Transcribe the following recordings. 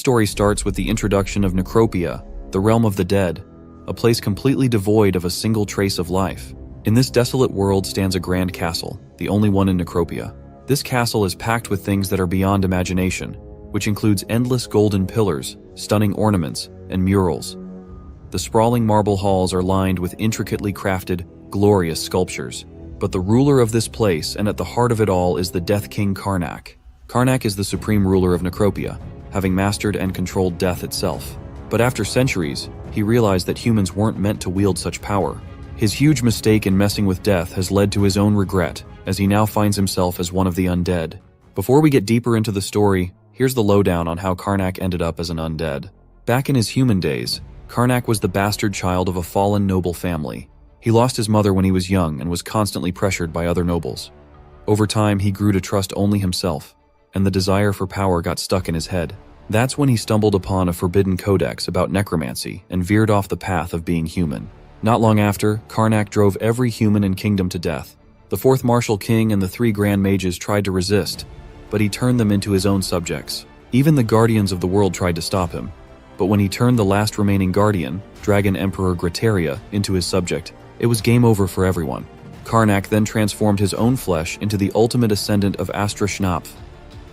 Story starts with the introduction of Necropia, the realm of the dead, a place completely devoid of a single trace of life. In this desolate world stands a grand castle, the only one in Necropia. This castle is packed with things that are beyond imagination, which includes endless golden pillars, stunning ornaments, and murals. The sprawling marble halls are lined with intricately crafted, glorious sculptures. But the ruler of this place and at the heart of it all is the Death King Karnak. Karnak is the supreme ruler of Necropia, having mastered and controlled death itself. But after centuries, he realized that humans weren't meant to wield such power. His huge mistake in messing with death has led to his own regret, as he now finds himself as one of the undead. Before we get deeper into the story, here's the lowdown on how Karnak ended up as an undead. Back in his human days, Karnak was the bastard child of a fallen noble family. He lost his mother when he was young and was constantly pressured by other nobles. Over time, he grew to trust only himself, and the desire for power got stuck in his head. That's when he stumbled upon a forbidden codex about necromancy and veered off the path of being human. Not long after, Karnak drove every human in kingdom to death. The fourth martial king and the 3 grand mages tried to resist, but he turned them into his own subjects. Even the guardians of the world tried to stop him. But when he turned the last remaining guardian, Dragon Emperor Gretaria, into his subject, it was game over for everyone. Karnak then transformed his own flesh into the ultimate ascendant of Astra Schnapf,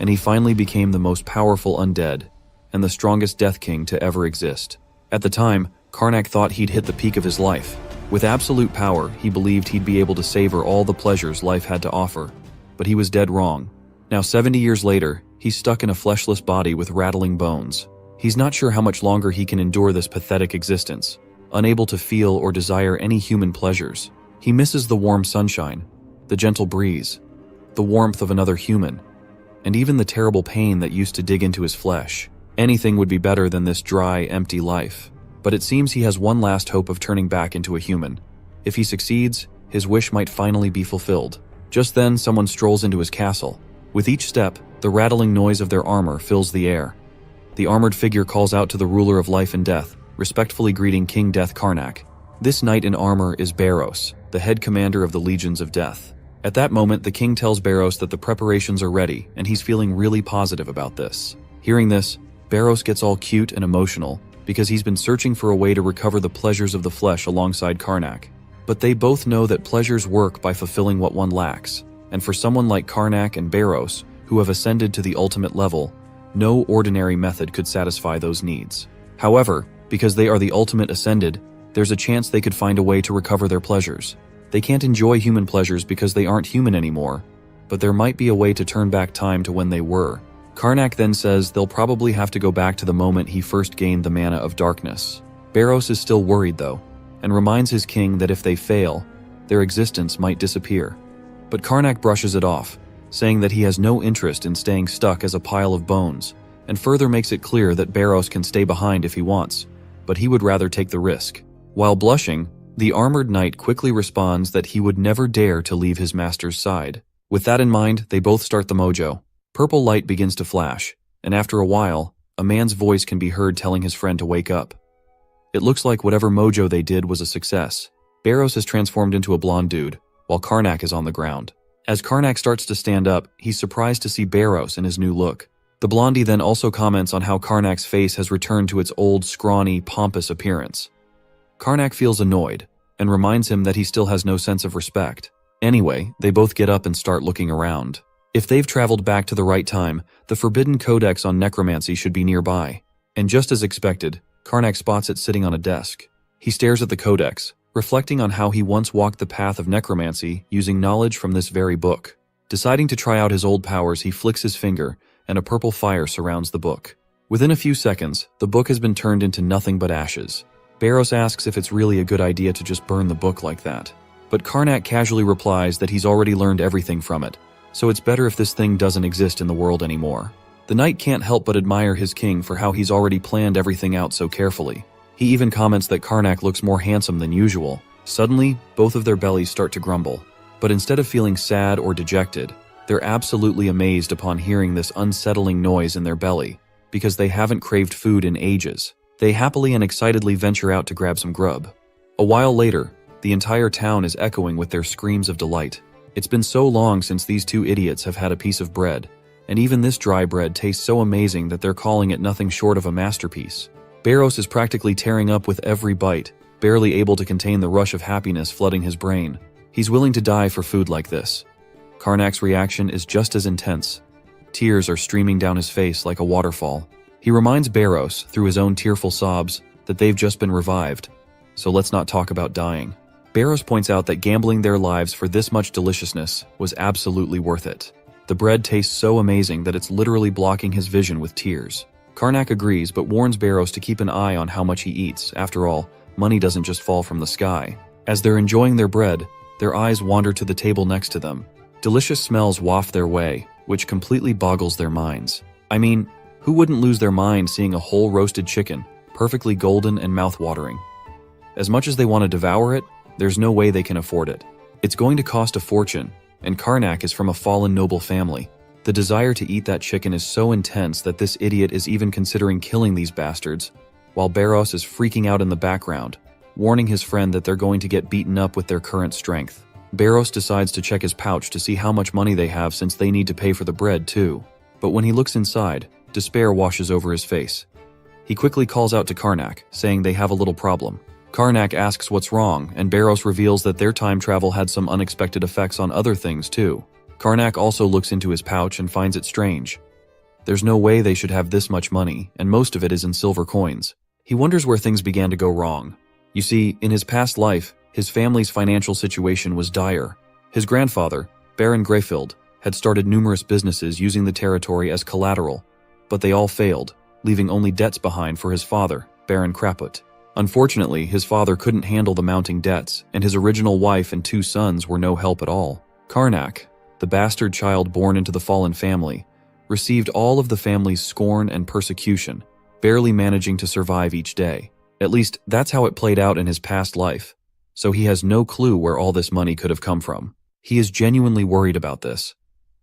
and he finally became the most powerful undead and the strongest Death King to ever exist. At the time, Karnak thought he'd hit the peak of his life. With absolute power, he believed he'd be able to savor all the pleasures life had to offer. But he was dead wrong. Now 70 years later, he's stuck in a fleshless body with rattling bones. He's not sure how much longer he can endure this pathetic existence, unable to feel or desire any human pleasures. He misses the warm sunshine, the gentle breeze, the warmth of another human, and even the terrible pain that used to dig into his flesh. Anything would be better than this dry, empty life. But it seems he has one last hope of turning back into a human. If he succeeds, his wish might finally be fulfilled. Just then, someone strolls into his castle. With each step, the rattling noise of their armor fills the air. The armored figure calls out to the ruler of life and death, respectfully greeting King Death Karnak. This knight in armor is Barros, the head commander of the Legions of Death. At that moment, the king tells Barros that the preparations are ready, and he's feeling really positive about this. Hearing this, Barros gets all cute and emotional, because he's been searching for a way to recover the pleasures of the flesh alongside Karnak. But they both know that pleasures work by fulfilling what one lacks, and for someone like Karnak and Barros, who have ascended to the ultimate level, no ordinary method could satisfy those needs. However, because they are the ultimate ascended, there's a chance they could find a way to recover their pleasures. They can't enjoy human pleasures because they aren't human anymore, but there might be a way to turn back time to when they were. Karnak then says they'll probably have to go back to the moment he first gained the mana of darkness. Barros is still worried though, and reminds his king that if they fail, their existence might disappear. But Karnak brushes it off, saying that he has no interest in staying stuck as a pile of bones, and further makes it clear that Barros can stay behind if he wants, but he would rather take the risk. While blushing, the armored knight quickly responds that he would never dare to leave his master's side. With that in mind, they both start the mojo. Purple light begins to flash, and after a while, a man's voice can be heard telling his friend to wake up. It looks like whatever mojo they did was a success. Barros has transformed into a blonde dude, while Karnak is on the ground. As Karnak starts to stand up, he's surprised to see Barros in his new look. The blondie then also comments on how Karnak's face has returned to its old, scrawny, pompous appearance. Karnak feels annoyed, and reminds him that he still has no sense of respect. Anyway, they both get up and start looking around. If they've traveled back to the right time, the forbidden codex on necromancy should be nearby. And just as expected, Karnak spots it sitting on a desk. He stares at the codex, reflecting on how he once walked the path of necromancy using knowledge from this very book. Deciding to try out his old powers, he flicks his finger, and a purple fire surrounds the book. Within a few seconds, the book has been turned into nothing but ashes. Barros asks if it's really a good idea to just burn the book like that. But Karnak casually replies that he's already learned everything from it, so it's better if this thing doesn't exist in the world anymore. The knight can't help but admire his king for how he's already planned everything out so carefully. He even comments that Karnak looks more handsome than usual. Suddenly, both of their bellies start to grumble. But instead of feeling sad or dejected, they're absolutely amazed upon hearing this unsettling noise in their belly, because they haven't craved food in ages. They happily and excitedly venture out to grab some grub. A while later, the entire town is echoing with their screams of delight. It's been so long since these two idiots have had a piece of bread, and even this dry bread tastes so amazing that they're calling it nothing short of a masterpiece. Barros is practically tearing up with every bite, barely able to contain the rush of happiness flooding his brain. He's willing to die for food like this. Karnak's reaction is just as intense. Tears are streaming down his face like a waterfall. He reminds Barros, through his own tearful sobs, that they've just been revived. So let's not talk about dying. Barros points out that gambling their lives for this much deliciousness was absolutely worth it. The bread tastes so amazing that it's literally blocking his vision with tears. Karnak agrees but warns Barros to keep an eye on how much he eats. After all, money doesn't just fall from the sky. As they're enjoying their bread, their eyes wander to the table next to them. Delicious smells waft their way, which completely boggles their minds. I mean, who wouldn't lose their mind seeing a whole roasted chicken, perfectly golden and mouth-watering? As much as they want to devour it, there's no way they can afford it. It's going to cost a fortune, and Karnak is from a fallen noble family. The desire to eat that chicken is so intense that this idiot is even considering killing these bastards, while Barros is freaking out in the background, warning his friend that they're going to get beaten up with their current strength. Barros decides to check his pouch to see how much money they have since they need to pay for the bread too. But when he looks inside, despair washes over his face. He quickly calls out to Karnak, saying they have a little problem. Karnak asks what's wrong, and Barros reveals that their time travel had some unexpected effects on other things too. Karnak also looks into his pouch and finds it strange. There's no way they should have this much money, and most of it is in silver coins. He wonders where things began to go wrong. You see, in his past life, his family's financial situation was dire. His grandfather, Baron Greyfield, had started numerous businesses using the territory as collateral, but they all failed, leaving only debts behind for his father, Baron Kraput. Unfortunately, his father couldn't handle the mounting debts, and his original wife and 2 sons were no help at all. Karnak, the bastard child born into the fallen family, received all of the family's scorn and persecution, barely managing to survive each day. At least, that's how it played out in his past life. So he has no clue where all this money could have come from. He is genuinely worried about this.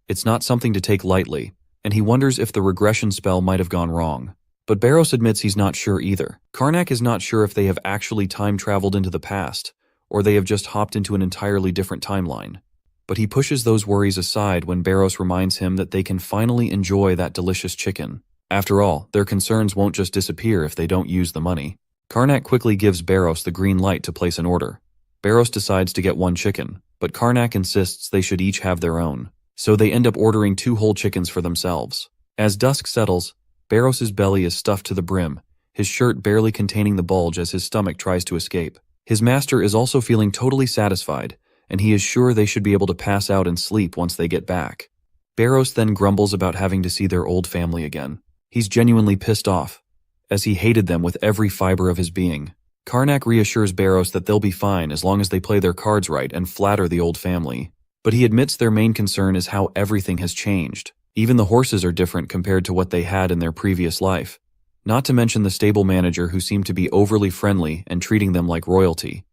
It's not something to take lightly, and he wonders if the regression spell might have gone wrong. But Barros admits he's not sure either. Karnak is not sure if they have actually time-traveled into the past, or they have just hopped into an entirely different timeline. But he pushes those worries aside when Barros reminds him that they can finally enjoy that delicious chicken. After all, their concerns won't just disappear if they don't use the money. Karnak quickly gives Barros the green light to place an order. Barros decides to get 1 chicken, but Karnak insists they should each have their own. So they end up ordering 2 whole chickens for themselves. As dusk settles, Barros's belly is stuffed to the brim, his shirt barely containing the bulge as his stomach tries to escape. His master is also feeling totally satisfied, and he is sure they should be able to pass out and sleep once they get back. Barros then grumbles about having to see their old family again. He's genuinely pissed off, as he hated them with every fiber of his being. Karnak reassures Barros that they'll be fine as long as they play their cards right and flatter the old family. But he admits their main concern is how everything has changed. Even the horses are different compared to what they had in their previous life. Not to mention the stable manager who seemed to be overly friendly and treating them like royalty.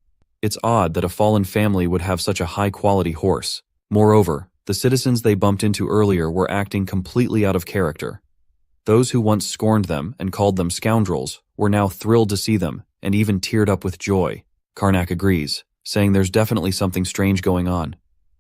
It's odd that a fallen family would have such a high-quality horse. Moreover, the citizens they bumped into earlier were acting completely out of character. Those who once scorned them and called them scoundrels were now thrilled to see them and even teared up with joy. Karnak agrees, saying there's definitely something strange going on.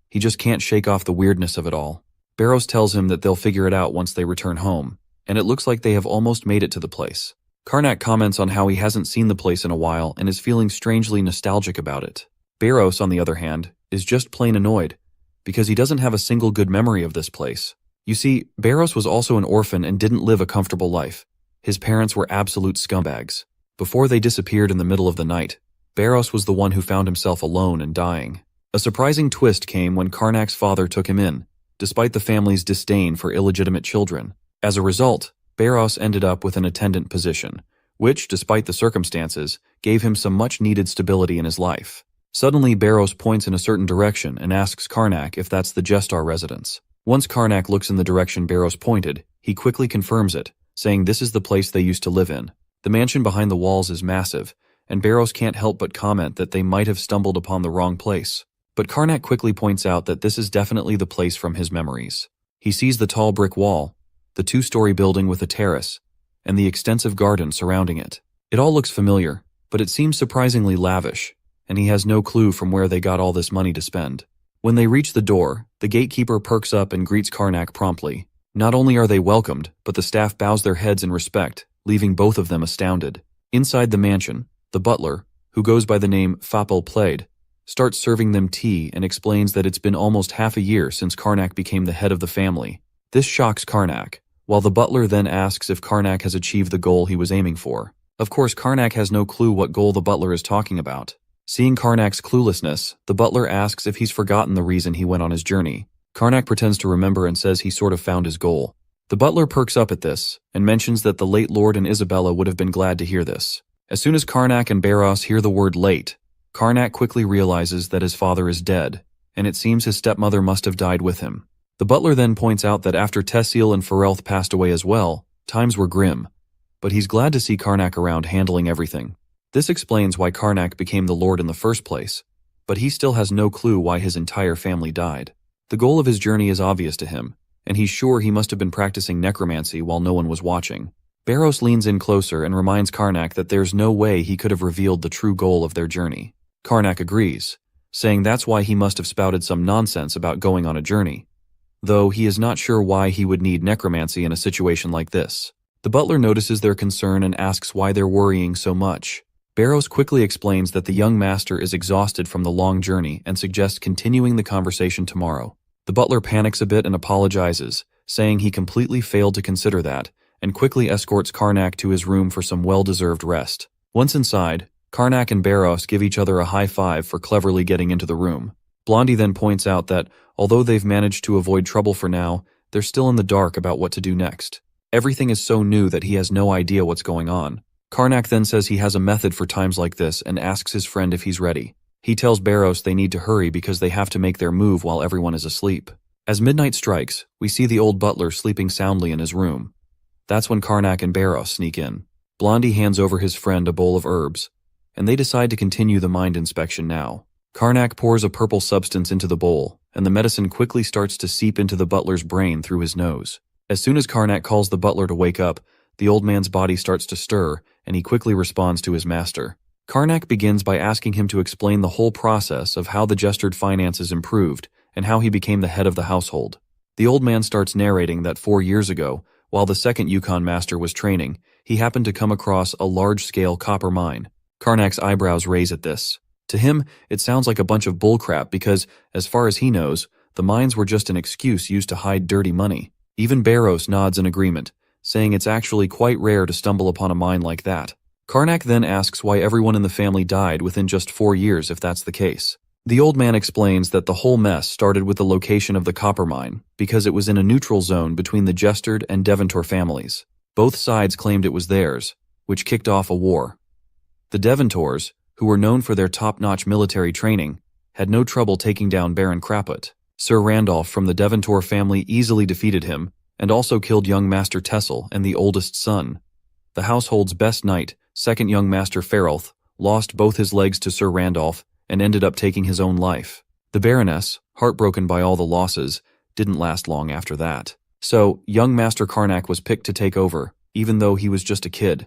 He just can't shake off the weirdness of it all. Barros tells him that they'll figure it out once they return home, and it looks like they have almost made it to the place. Karnak comments on how he hasn't seen the place in a while and is feeling strangely nostalgic about it. Barros, on the other hand, is just plain annoyed, because he doesn't have a single good memory of this place. You see, Barros was also an orphan and didn't live a comfortable life. His parents were absolute scumbags. Before they disappeared in the middle of the night, Barros was the one who found himself alone and dying. A surprising twist came when Karnak's father took him in, despite the family's disdain for illegitimate children. As a result, Barros ended up with an attendant position, which, despite the circumstances, gave him some much-needed stability in his life. Suddenly, Barros points in a certain direction and asks Karnak if that's the Gestar residence. Once Karnak looks in the direction Barros pointed, he quickly confirms it, saying this is the place they used to live in. The mansion behind the walls is massive, and Barros can't help but comment that they might have stumbled upon the wrong place. But Karnak quickly points out that this is definitely the place from his memories. He sees the tall brick wall, the 2-story building with a terrace, and the extensive garden surrounding it. It all looks familiar, but it seems surprisingly lavish, and he has no clue from where they got all this money to spend. When they reach the door, the gatekeeper perks up and greets Karnak promptly. Not only are they welcomed, but the staff bows their heads in respect, leaving both of them astounded. Inside the mansion, the butler, who goes by the name Fapel Plaid, starts serving them tea and explains that it's been almost half a year since Karnak became the head of the family. This shocks Karnak, while the butler then asks if Karnak has achieved the goal he was aiming for. Of course, Karnak has no clue what goal the butler is talking about. Seeing Karnak's cluelessness, the butler asks if he's forgotten the reason he went on his journey. Karnak pretends to remember and says he sort of found his goal. The butler perks up at this, and mentions that the late Lord and Isabella would have been glad to hear this. As soon as Karnak and Barros hear the word late, Karnak quickly realizes that his father is dead, and it seems his stepmother must have died with him. The butler then points out that after Tessil and Ferelth passed away as well, times were grim, but he's glad to see Karnak around handling everything. This explains why Karnak became the Lord in the first place, but he still has no clue why his entire family died. The goal of his journey is obvious to him, and he's sure he must have been practicing necromancy while no one was watching. Barros leans in closer and reminds Karnak that there's no way he could have revealed the true goal of their journey. Karnak agrees, saying that's why he must have spouted some nonsense about going on a journey, though he is not sure why he would need necromancy in a situation like this. The butler notices their concern and asks why they're worrying so much. Barros quickly explains that the young master is exhausted from the long journey and suggests continuing the conversation tomorrow. The butler panics a bit and apologizes, saying he completely failed to consider that, and quickly escorts Karnak to his room for some well-deserved rest. Once inside, Karnak and Barros give each other a high five for cleverly getting into the room. Blondie then points out that, although they've managed to avoid trouble for now, they're still in the dark about what to do next. Everything is so new that he has no idea what's going on. Karnak then says he has a method for times like this and asks his friend if he's ready. He tells Barros they need to hurry because they have to make their move while everyone is asleep. As midnight strikes, we see the old butler sleeping soundly in his room. That's when Karnak and Barros sneak in. Blondie hands over his friend a bowl of herbs, and they decide to continue the mind inspection now. Karnak pours a purple substance into the bowl, and the medicine quickly starts to seep into the butler's brain through his nose. As soon as Karnak calls the butler to wake up, the old man's body starts to stir, and he quickly responds to his master. Karnak begins by asking him to explain the whole process of how the gestured finances improved and how he became the head of the household. The old man starts narrating that 4 years ago, while the second Yukon master was training, he happened to come across a large-scale copper mine. Karnak's eyebrows raise at this. To him, it sounds like a bunch of bullcrap because, as far as he knows, the mines were just an excuse used to hide dirty money. Even Barros nods in agreement, saying it's actually quite rare to stumble upon a mine like that. Karnak then asks why everyone in the family died within just 4 years if that's the case. The old man explains that the whole mess started with the location of the copper mine because it was in a neutral zone between the Gestured and Deventor families. Both sides claimed it was theirs, which kicked off a war. The Deventors, who were known for their top-notch military training, had no trouble taking down Baron Craput. Sir Randolph from the Deventor family easily defeated him and also killed young Master Tessil and the oldest son. The household's best knight, second young Master Ferelth, lost both his legs to Sir Randolph and ended up taking his own life. The Baroness, heartbroken by all the losses, didn't last long after that. So, young Master Karnak was picked to take over, even though he was just a kid.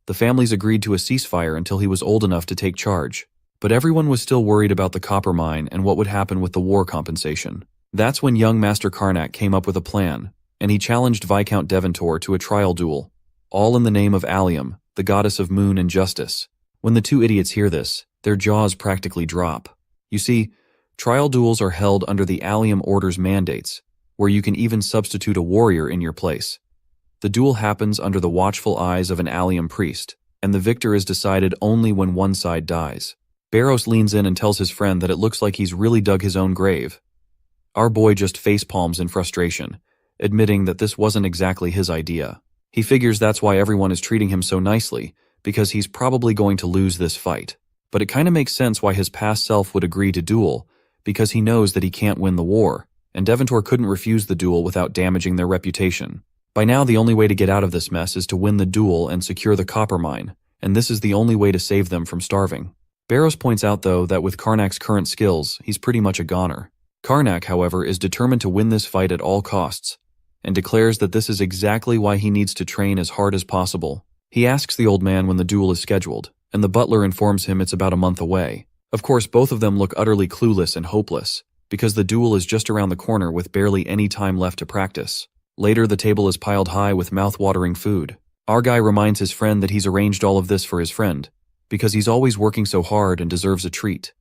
The families agreed to a ceasefire until he was old enough to take charge. But everyone was still worried about the copper mine and what would happen with the war compensation. That's when young Master Karnak came up with a plan, and he challenged Viscount Deventor to a trial duel, all in the name of Allium, the goddess of moon and justice. When the two idiots hear this, their jaws practically drop. You see, trial duels are held under the Allium Order's mandates, where you can even substitute a warrior in your place. The duel happens under the watchful eyes of an Allium priest, and the victor is decided only when one side dies. Barros leans in and tells his friend that it looks like he's really dug his own grave. Our boy just facepalms in frustration, admitting that this wasn't exactly his idea. He figures that's why everyone is treating him so nicely, because he's probably going to lose this fight. But it kinda makes sense why his past self would agree to duel, because he knows that he can't win the war, and Deventor couldn't refuse the duel without damaging their reputation. By now, the only way to get out of this mess is to win the duel and secure the copper mine, and this is the only way to save them from starving. Barros points out, though, that with Karnak's current skills, he's pretty much a goner. Karnak, however, is determined to win this fight at all costs, and declares that this is exactly why he needs to train as hard as possible. He asks the old man when the duel is scheduled, and the butler informs him it's about a month away. Of course, both of them look utterly clueless and hopeless, because the duel is just around the corner with barely any time left to practice. Later, the table is piled high with mouth-watering food. Our guy reminds his friend that he's arranged all of this for his friend, because he's always working so hard and deserves a treat.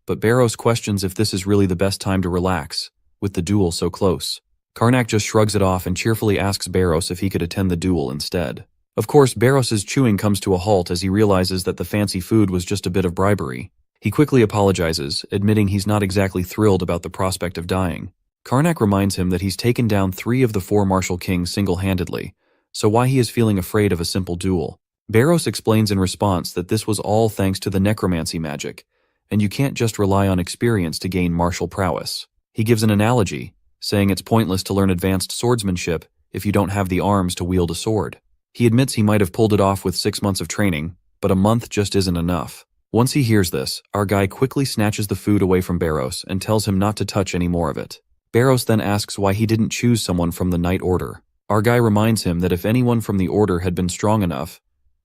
But Barros questions if this is really the best time to relax, with the duel so close. Karnak just shrugs it off and cheerfully asks Barros if he could attend the duel instead. Of course, Barros's chewing comes to a halt as he realizes that the fancy food was just a bit of bribery. He quickly apologizes, admitting he's not exactly thrilled about the prospect of dying. Karnak reminds him that he's taken down 3 of the 4 martial kings single-handedly, so why he is feeling afraid of a simple duel. Barros explains in response that this was all thanks to the necromancy magic, and you can't just rely on experience to gain martial prowess. He gives an analogy, saying it's pointless to learn advanced swordsmanship if you don't have the arms to wield a sword. He admits he might have pulled it off with 6 months of training, but a month just isn't enough. Once he hears this, our guy quickly snatches the food away from Barros and tells him not to touch any more of it. Barros then asks why he didn't choose someone from the Night Order. Our guy reminds him that if anyone from the Order had been strong enough,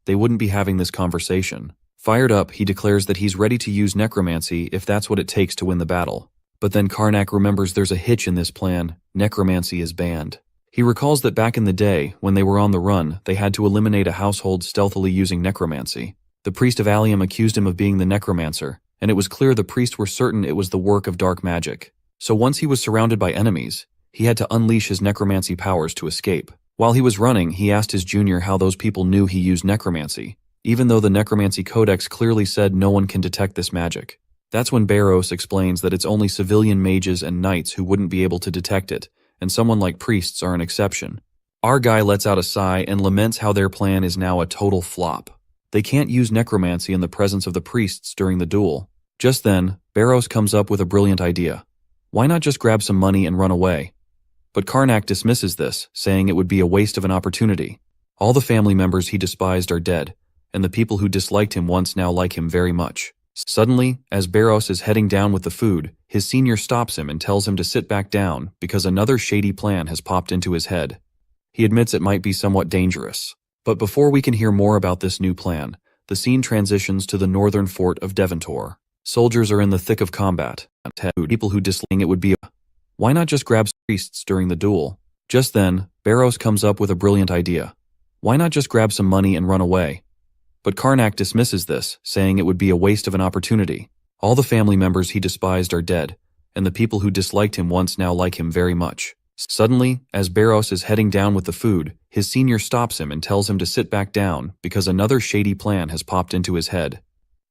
they wouldn't be having this conversation. Fired up, he declares that he's ready to use necromancy if that's what it takes to win the battle. But then Karnak remembers there's a hitch in this plan: necromancy is banned. He recalls that back in the day, when they were on the run, they had to eliminate a household stealthily using necromancy. The priest of Allium accused him of being the necromancer, and it was clear the priests were certain it was the work of dark magic. So once he was surrounded by enemies, he had to unleash his necromancy powers to escape. While he was running, he asked his junior how those people knew he used necromancy, even though the necromancy codex clearly said no one can detect this magic. That's when Barros explains that it's only civilian mages and knights who wouldn't be able to detect it, and someone like priests are an exception. Our guy lets out a sigh and laments how their plan is now a total flop. They can't use necromancy in the presence of the priests during the duel. Just then, Barros comes up with a brilliant idea. Why not just grab some money and run away? But Karnak dismisses this, saying it would be a waste of an opportunity. All the family members he despised are dead, and the people who disliked him once now like him very much. Suddenly, as Barros is heading down with the food, his senior stops him and tells him to sit back down because another shady plan has popped into his head. He admits it might be somewhat dangerous. But before we can hear more about this new plan, the scene transitions to the northern fort of Deventor. Soldiers are in the thick of combat. People who dislike it would be why not just grab priests during the duel? Just then, Barros comes up with a brilliant idea. Why not just grab some money and run away? But Karnak dismisses this, saying it would be a waste of an opportunity. All the family members he despised are dead, and the people who disliked him once now like him very much. Suddenly, as Barros is heading down with the food, his senior stops him and tells him to sit back down because another shady plan has popped into his head.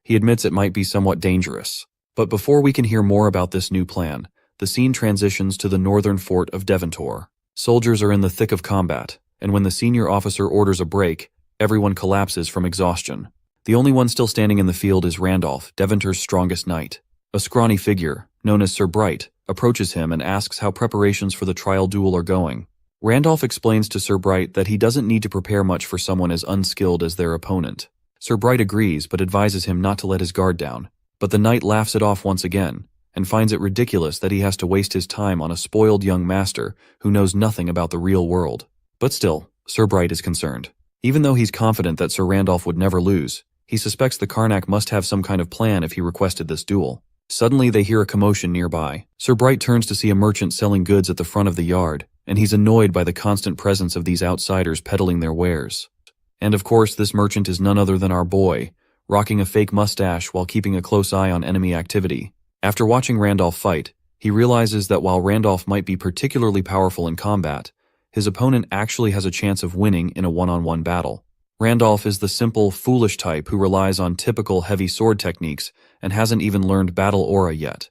He admits it might be somewhat dangerous. But before we can hear more about this new plan, the scene transitions to the northern fort of Deventor. Soldiers are in the thick of combat, and when the senior officer orders a break, everyone collapses from exhaustion. The only one still standing in the field is Randolph, Deventor's strongest knight. A scrawny figure, known as Sir Bright, approaches him and asks how preparations for the trial duel are going. Randolph explains to Sir Bright that he doesn't need to prepare much for someone as unskilled as their opponent. Sir Bright agrees but advises him not to let his guard down. But the knight laughs it off once again, and finds it ridiculous that he has to waste his time on a spoiled young master who knows nothing about the real world. But still, Sir Bright is concerned. Even though he's confident that Sir Randolph would never lose, he suspects the Karnak must have some kind of plan if he requested this duel. Suddenly they hear a commotion nearby. Sir Bright turns to see a merchant selling goods at the front of the yard, and he's annoyed by the constant presence of these outsiders peddling their wares. And of course this merchant is none other than our boy, rocking a fake mustache while keeping a close eye on enemy activity. After watching Randolph fight, he realizes that while Randolph might be particularly powerful in combat, his opponent actually has a chance of winning in a one-on-one battle. Randolph is the simple, foolish type who relies on typical heavy sword techniques and hasn't even learned battle aura yet.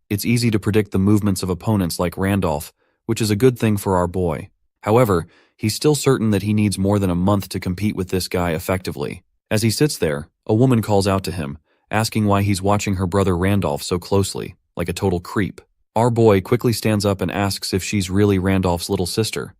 It's easy to predict the movements of opponents like Randolph, which is a good thing for our boy. However, he's still certain that he needs more than a month to compete with this guy effectively. As he sits there, a woman calls out to him, asking why he's watching her brother Randolph so closely, like a total creep. Our boy quickly stands up and asks if she's really Randolph's little sister.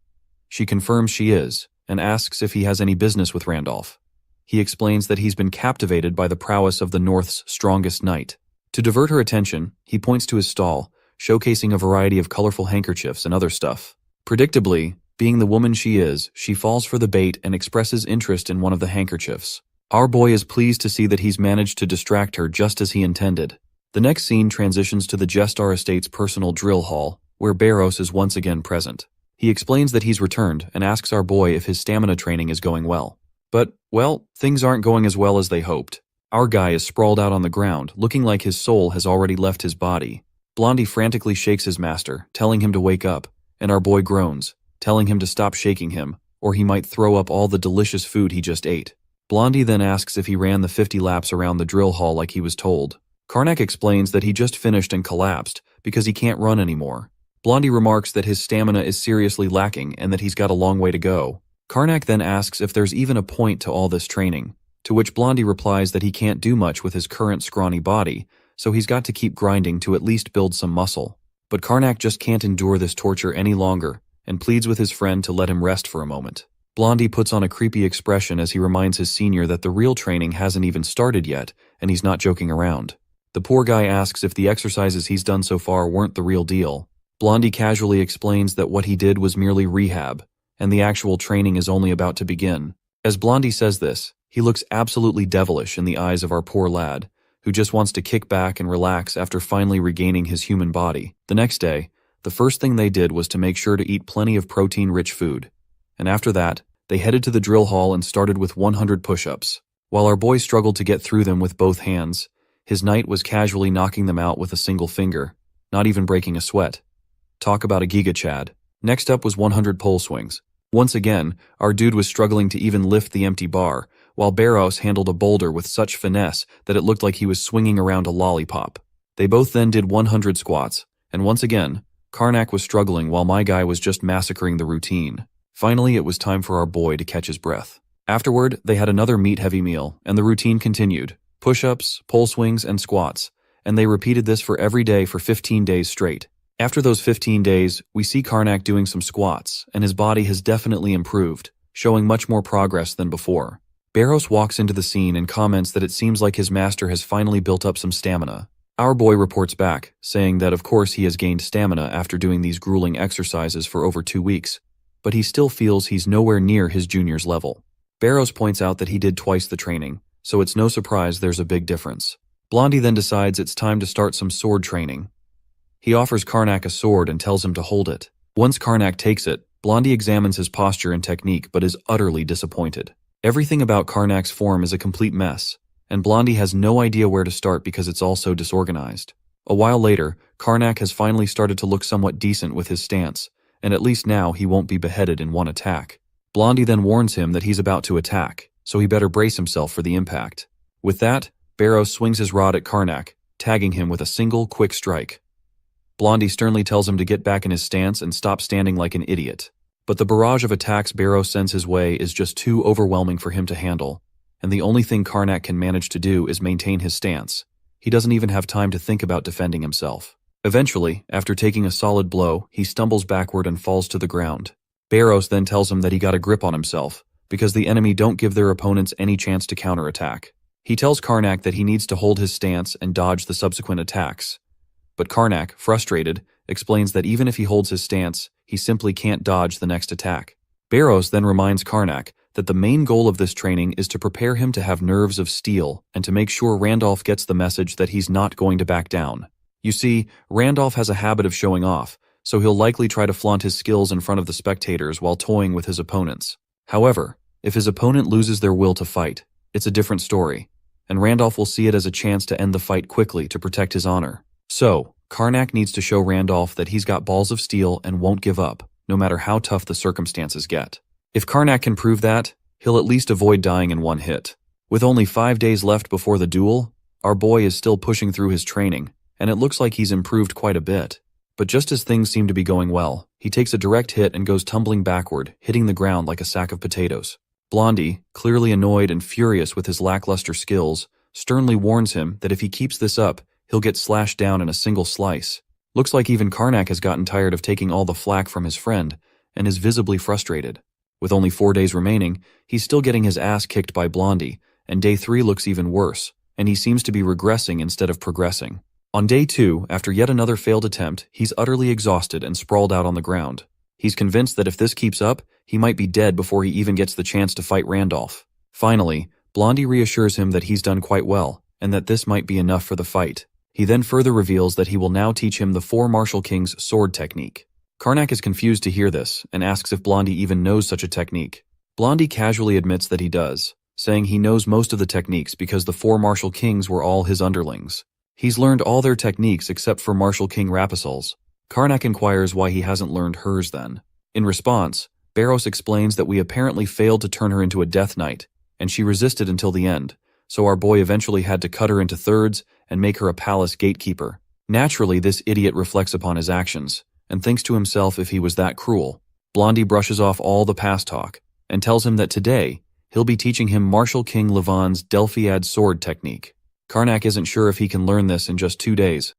She confirms she is, and asks if he has any business with Randolph. He explains that he's been captivated by the prowess of the North's strongest knight. To divert her attention, he points to his stall, showcasing a variety of colorful handkerchiefs and other stuff. Predictably, being the woman she is, she falls for the bait and expresses interest in one of the handkerchiefs. Our boy is pleased to see that he's managed to distract her just as he intended. The next scene transitions to the Jestar Estate's personal drill hall, where Barros is once again present. He explains that he's returned and asks our boy if his stamina training is going well. But, well, things aren't going as well as they hoped. Our guy is sprawled out on the ground, looking like his soul has already left his body. Blondie frantically shakes his master, telling him to wake up, and our boy groans, telling him to stop shaking him, or he might throw up all the delicious food he just ate. Blondie then asks if he ran the 50 laps around the drill hall like he was told. Karnak explains that he just finished and collapsed because he can't run anymore. Blondie remarks that his stamina is seriously lacking and that he's got a long way to go. Karnak then asks if there's even a point to all this training, to which Blondie replies that he can't do much with his current scrawny body, so he's got to keep grinding to at least build some muscle. But Karnak just can't endure this torture any longer and pleads with his friend to let him rest for a moment. Blondie puts on a creepy expression as he reminds his senior that the real training hasn't even started yet and he's not joking around. The poor guy asks if the exercises he's done so far weren't the real deal. Blondie casually explains that what he did was merely rehab, and the actual training is only about to begin. As Blondie says this, he looks absolutely devilish in the eyes of our poor lad, who just wants to kick back and relax after finally regaining his human body. The next day, the first thing they did was to make sure to eat plenty of protein-rich food, and after that, they headed to the drill hall and started with 100 push-ups. While our boy struggled to get through them with both hands, his knight was casually knocking them out with a single finger, not even breaking a sweat. Talk about a giga chad. Next up was 100 pole swings. Once again, our dude was struggling to even lift the empty bar, while Barros handled a boulder with such finesse that it looked like he was swinging around a lollipop. They both then did 100 squats, and once again, Karnak was struggling while my guy was just massacring the routine. Finally, it was time for our boy to catch his breath. Afterward, they had another meat-heavy meal, and the routine continued. Push-ups, pole swings, and squats, and they repeated this for every day for 15 days straight. After those 15 days, we see Karnak doing some squats, and his body has definitely improved, showing much more progress than before. Barros walks into the scene and comments that it seems like his master has finally built up some stamina. Our boy reports back, saying that of course he has gained stamina after doing these grueling exercises for over 2 weeks, but he still feels he's nowhere near his junior's level. Barros points out that he did twice the training, so it's no surprise there's a big difference. Blondie then decides it's time to start some sword training. He offers Karnak a sword and tells him to hold it. Once Karnak takes it, Blondie examines his posture and technique but is utterly disappointed. Everything about Karnak's form is a complete mess, and Blondie has no idea where to start because it's all so disorganized. A while later, Karnak has finally started to look somewhat decent with his stance, and at least now he won't be beheaded in one attack. Blondie then warns him that he's about to attack, so he better brace himself for the impact. With that, Barros swings his rod at Karnak, tagging him with a single, quick strike. Blondie sternly tells him to get back in his stance and stop standing like an idiot. But the barrage of attacks Barros sends his way is just too overwhelming for him to handle, and the only thing Karnak can manage to do is maintain his stance. He doesn't even have time to think about defending himself. Eventually, after taking a solid blow, he stumbles backward and falls to the ground. Barros then tells him that he got a grip on himself, because the enemy don't give their opponents any chance to counterattack. He tells Karnak that he needs to hold his stance and dodge the subsequent attacks. But Karnak, frustrated, explains that even if he holds his stance, he simply can't dodge the next attack. Barros then reminds Karnak that the main goal of this training is to prepare him to have nerves of steel and to make sure Randolph gets the message that he's not going to back down. You see, Randolph has a habit of showing off, so he'll likely try to flaunt his skills in front of the spectators while toying with his opponents. However, if his opponent loses their will to fight, it's a different story, and Randolph will see it as a chance to end the fight quickly to protect his honor. So, Karnak needs to show Randolph that he's got balls of steel and won't give up, no matter how tough the circumstances get. If Karnak can prove that, he'll at least avoid dying in one hit. With only 5 days left before the duel, our boy is still pushing through his training, and it looks like he's improved quite a bit. But just as things seem to be going well, he takes a direct hit and goes tumbling backward, hitting the ground like a sack of potatoes. Blondie, clearly annoyed and furious with his lackluster skills, sternly warns him that if he keeps this up, he'll get slashed down in a single slice. Looks like even Karnak has gotten tired of taking all the flack from his friend, and is visibly frustrated. With only 4 days remaining, he's still getting his ass kicked by Blondie, and day 3 looks even worse, and he seems to be regressing instead of progressing. On day 2, after yet another failed attempt, he's utterly exhausted and sprawled out on the ground. He's convinced that if this keeps up, he might be dead before he even gets the chance to fight Randolph. Finally, Blondie reassures him that he's done quite well, and that this might be enough for the fight. He then further reveals that he will now teach him the 4 martial kings sword technique. Karnak is confused to hear this and asks if Blondie even knows such a technique. Blondie casually admits that he does, saying he knows most of the techniques because the 4 Martial Kings were all his underlings. He's learned all their techniques except for Martial King Rapisol's. Karnak inquires why he hasn't learned hers then. In response, Barros explains that we apparently failed to turn her into a Death Knight, and she resisted until the end, so our boy eventually had to cut her into thirds and make her a palace gatekeeper. Naturally, this idiot reflects upon his actions, and thinks to himself if he was that cruel. Blondie brushes off all the past talk, and tells him that today, he'll be teaching him Martial King Levon's Delphiad sword technique. Karnak isn't sure if he can learn this in just 2 days.